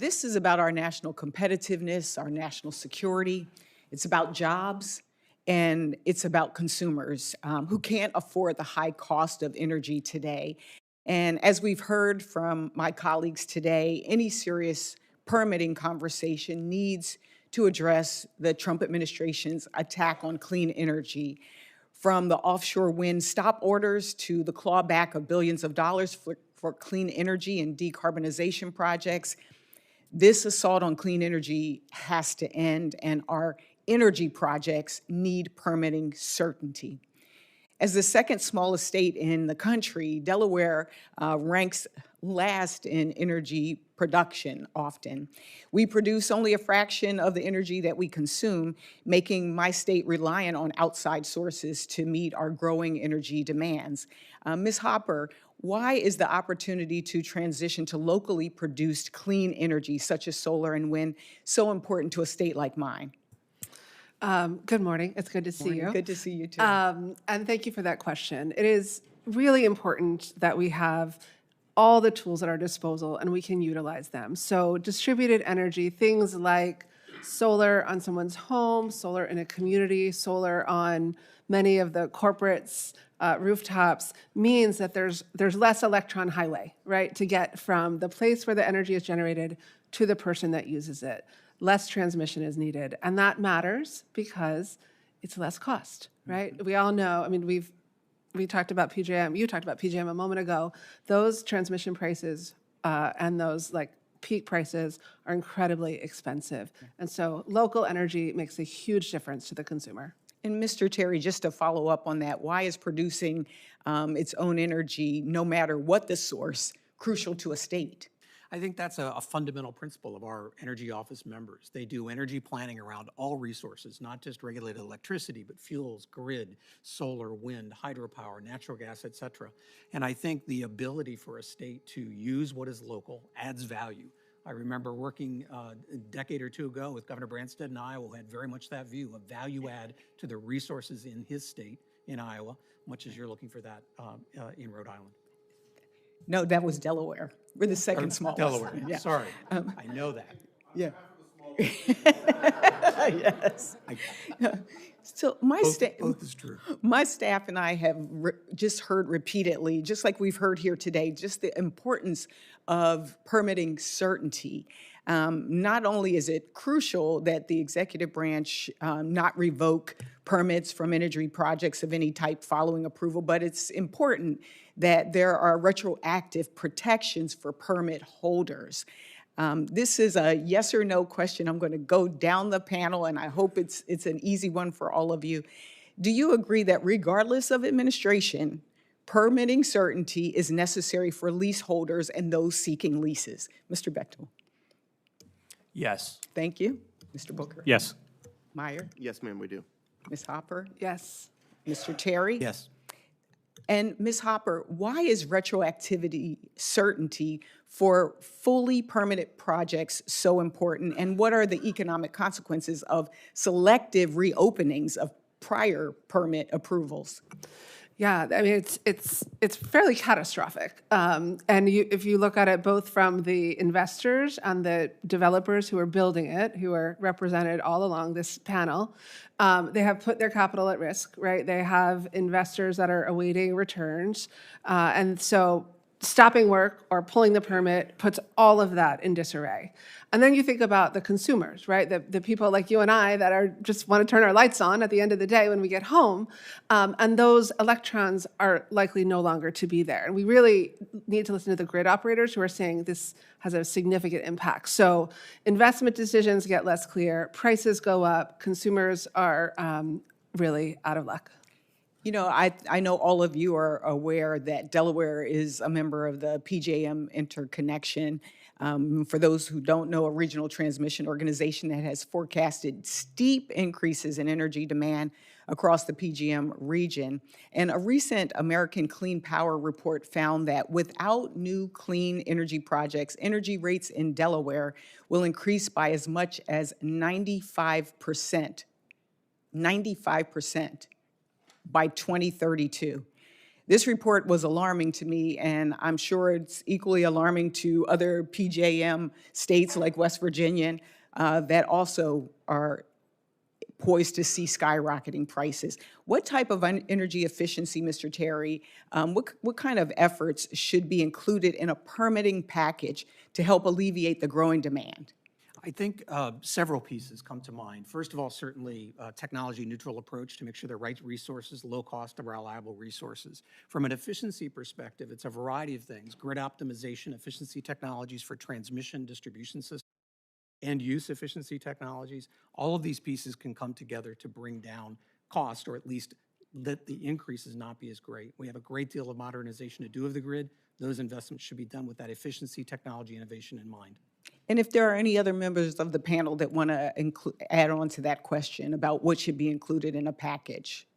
This is about our national competitiveness, our national security. It's about jobs, and it's about consumers who can't afford the high cost of energy today. And as we've heard from my colleagues today, any serious permitting conversation needs to address the Trump administration's attack on clean energy, from the offshore wind stop orders to the clawback of billions of dollars for clean energy and decarbonization projects. This assault on clean energy has to end, and our energy projects need permitting certainty. As the second smallest state in the country, Delaware ranks last in energy production often. We produce only a fraction of the energy that we consume, making my state reliant on outside sources to meet our growing energy demands. Ms. Hopper, why is the opportunity to transition to locally produced clean energy, such as solar and wind, so important to a state like mine? Good morning. It's good to see you. Good to see you, too. And thank you for that question. It is really important that we have all the tools at our disposal and we can utilize them. So distributed energy, things like solar on someone's home, solar in a community, solar on many of the corporates' rooftops, means that there's less electron highway, right, to get from the place where the energy is generated to the person that uses it. Less transmission is needed. And that matters because it's less cost, right? We all know, I mean, we talked about PJM, you talked about PJM a moment ago. Those transmission prices and those like peak prices are incredibly expensive. And so local energy makes a huge difference to the consumer. And Mr. Terry, just to follow up on that, why is producing its own energy, no matter what the source, crucial to a state? I think that's a fundamental principle of our energy office members. They do energy planning around all resources, not just regulated electricity, but fuels, grid, solar, wind, hydropower, natural gas, et cetera. And I think the ability for a state to use what is local adds value. I remember working a decade or two ago with Governor Branstad in Iowa, who had very much that view, a value add to the resources in his state, in Iowa, much as you're looking for that in Rhode Island. No, that was Delaware. We're the second smallest. Delaware, yeah. Sorry. I know that. Yeah. Yes. So both is true. My staff and I have just heard repeatedly, just like we've heard here today, just the importance of permitting certainty. Not only is it crucial that the executive branch not revoke permits from energy projects of any type following approval, but it's important that there are retroactive protections for permit holders. This is a yes or no question. I'm going to go down the panel, and I hope it's an easy one for all of you. Do you agree that regardless of administration, permitting certainty is necessary for leaseholders and those seeking leases? Mr. Bechtel. Yes. Thank you. Mr. Booker. Yes. Meyer. Yes, ma'am, we do. Ms. Hopper. Yes. Mr. Terry. Yes. And Ms. Hopper, why is retroactivity certainty for fully permitted projects so important? And what are the economic consequences of selective reopenings of prior permit approvals? Yeah, I mean, it's fairly catastrophic. And if you look at it both from the investors and the developers who are building it, who are represented all along this panel, they have put their capital at risk, right? They have investors that are awaiting returns. And so stopping work or pulling the permit puts all of that in disarray. And then you think about the consumers, right? The people like you and I that are just want to turn our lights on at the end of the day when we get home. And those electrons are likely no longer to be there. And we really need to listen to the grid operators who are saying this has a significant impact. So investment decisions get less clear, prices go up, consumers are really out of luck. You know, I know all of you are aware that Delaware is a member of the PJM interconnection. For those who don't know, a regional transmission organization that has forecasted steep increases in energy demand across the PJM region. And a recent American Clean Power report found that without new clean energy projects, energy rates in Delaware will increase by as much as 95%. 95%. By 2032. This report was alarming to me, and I'm sure it's equally alarming to other PJM states like West Virginia that also are poised to see skyrocketing prices. What type of energy efficiency, Mr. Terry, what kind of efforts should be included in a permitting package to help alleviate the growing demand? I think several pieces come to mind. First of all, certainly technology-neutral approach to make sure the right resources, low-cost and reliable resources. From an efficiency perspective, it's a variety of things: grid optimization, efficiency technologies for transmission, distribution systems, and use efficiency technologies. All of these pieces can come together to bring down cost, or at least let the increases not be as great. We have a great deal of modernization to do of the grid. Those investments should be done with that efficiency, technology, innovation in mind. And if there are any other members of the panel that want to add on to that question about what should be included in a package.